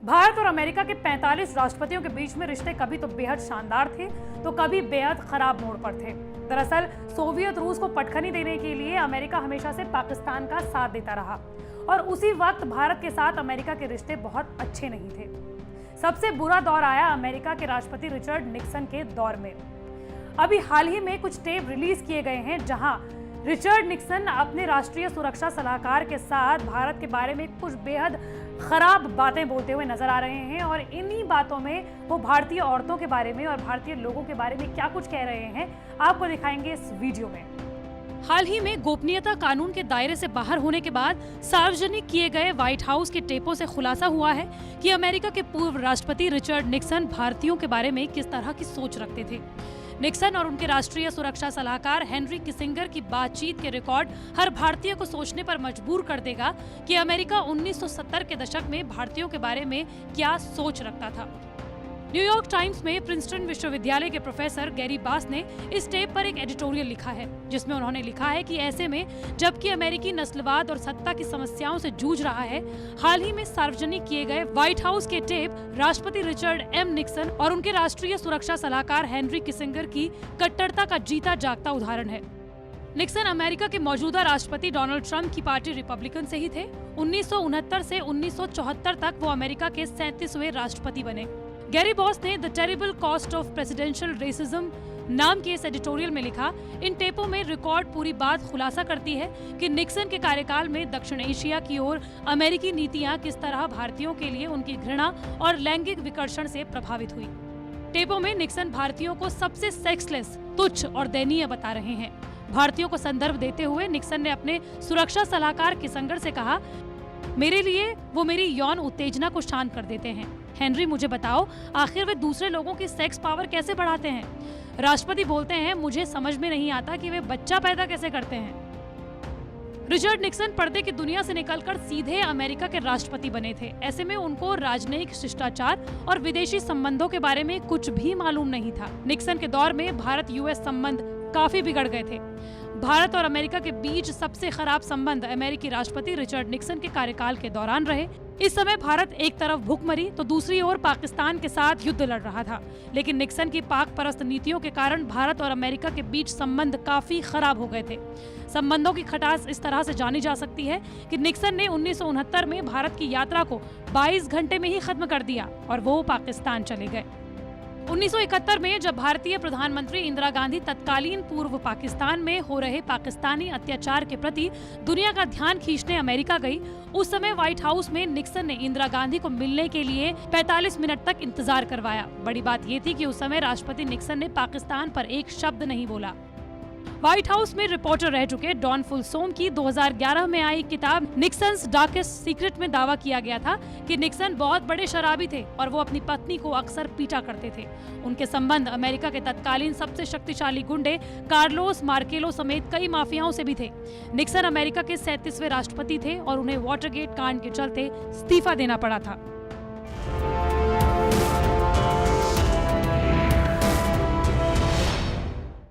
भारत और अमेरिका के 45 राष्ट्रपतियों के बीच में रिश्ते कभी तो बेहद शानदार थे तो कभी बेहद खराब मोड़ पर थे। दरअसल सोवियत रूस को पटखनी देने के लिए अमेरिका हमेशा से पाकिस्तान का साथ देता रहा और उसी वक्त भारत के साथ अमेरिका के रिश्ते बहुत अच्छे नहीं थे। सबसे बुरा दौर आया अमेरिका के राष्ट्रपति रिचर्ड निक्सन के दौर में। अभी हाल ही में कुछ टेप रिलीज किए गए हैं जहां रिचर्ड निक्सन अपने राष्ट्रीय सुरक्षा सलाहकार के साथ भारत के बारे में कुछ बेहद खराब बातें बोलते हुए नजर आ रहे हैं और इन्हीं बातों में वो भारतीय औरतों के बारे में और भारतीय लोगों के बारे में क्या कुछ कह रहे हैं आपको दिखाएंगे इस वीडियो में। हाल ही में गोपनीयता कानून के दायरे से बाहर होने के बाद सार्वजनिक किए गए व्हाइट हाउस के टेपों से खुलासा हुआ है कि अमेरिका के पूर्व राष्ट्रपति रिचर्ड निक्सन भारतीयों के बारे में किस तरह की सोच रखते थे। निक्सन और उनके राष्ट्रीय सुरक्षा सलाहकार हेनरी किसिंगर की बातचीत के रिकॉर्ड हर भारतीय को सोचने पर मजबूर कर देगा कि अमेरिका 1970 के दशक में भारतीयों के बारे में क्या सोच रखता था। न्यूयॉर्क टाइम्स में प्रिंसटन विश्वविद्यालय के प्रोफेसर गैरी बास ने इस टेप पर एक एडिटोरियल लिखा है जिसमें उन्होंने लिखा है कि ऐसे में जबकि अमेरिकी नस्लवाद और सत्ता की समस्याओं से जूझ रहा है, हाल ही में सार्वजनिक किए गए व्हाइट हाउस के टेप राष्ट्रपति रिचर्ड एम निक्सन और उनके राष्ट्रीय सुरक्षा सलाहकार हेनरी किसिंगर की कट्टरता का जीता जागता उदाहरण है। निक्सन अमेरिका के मौजूदा राष्ट्रपति डोनाल्ड ट्रंप की पार्टी रिपब्लिकन से ही थे। 1969 से 1974 तक वो अमेरिका के 37वें राष्ट्रपति बने। गैरी बॉस ने the terrible cost of presidential racism नाम के इस एडिटोरियल में लिखा, इन टेपों में रिकॉर्ड पूरी बात खुलासा करती है कि निक्सन के कार्यकाल में दक्षिण एशिया की ओर अमेरिकी नीतियां किस तरह भारतीयों के लिए उनकी घृणा और लैंगिक विकर्षण से प्रभावित हुई। टेपों में निक्सन भारतीयों को सबसे सेक्सलेस, तुच्छ और दयनीय बता रहे हैं। भारतीयों को संदर्भ देते हुए निक्सन ने अपने सुरक्षा सलाहकार किसिंगर से कहा, मेरे लिए वो मेरी यौन उत्तेजना को शांत कर देते हैं। हेनरी, मुझे बताओ, आखिर वे दूसरे लोगों की सेक्स पावर कैसे बढ़ाते हैं? राष्ट्रपति बोलते हैं, मुझे समझ में नहीं आता कि वे बच्चा पैदा कैसे करते हैं। रिचर्ड निक्सन पर्दे की दुनिया से निकलकर सीधे अमेरिका के राष्ट्रपति बने थे। ऐसे में उनको राजनयिक शिष्टाचार और विदेशी संबंधों के बारे में कुछ भी मालूम नहीं था। निक्सन के दौर में भारत यूएस संबंध काफी बिगड़ गए थे। भारत और अमेरिका के बीच सबसे खराब संबंध अमेरिकी राष्ट्रपति रिचर्ड निक्सन के कार्यकाल के दौरान रहे। इस समय भारत एक तरफ भूखमरी तो दूसरी ओर पाकिस्तान के साथ युद्ध लड़ रहा था, लेकिन निक्सन की पाक परस्त नीतियों के कारण भारत और अमेरिका के बीच संबंध काफी खराब हो गए थे। संबंधों की खटास इस तरह से जानी जा सकती है कि निक्सन ने 1969 में भारत की यात्रा को 22 घंटे में ही खत्म कर दिया और वो पाकिस्तान चले गए। 1971 में जब भारतीय प्रधानमंत्री इंदिरा गांधी तत्कालीन पूर्व पाकिस्तान में हो रहे पाकिस्तानी अत्याचार के प्रति दुनिया का ध्यान खींचने अमेरिका गई, उस समय व्हाइट हाउस में निक्सन ने इंदिरा गांधी को मिलने के लिए 45 मिनट तक इंतजार करवाया। बड़ी बात ये थी कि उस समय राष्ट्रपति निक्सन ने पाकिस्तान पर एक शब्द नहीं बोला। व्हाइट हाउस में रिपोर्टर रह चुके डॉन फुलसोम की 2011 में आई किताब निक्सन्स डार्केस्ट सीक्रेट में दावा किया गया था कि निक्सन बहुत बड़े शराबी थे और वो अपनी पत्नी को अक्सर पीटा करते थे। उनके संबंध अमेरिका के तत्कालीन सबसे शक्तिशाली गुंडे कार्लोस मार्केलो समेत कई माफियाओं से भी थे। निक्सन अमेरिका के 37वें राष्ट्रपति थे और उन्हें वाटरगेट कांड के चलते इस्तीफा देना पड़ा था।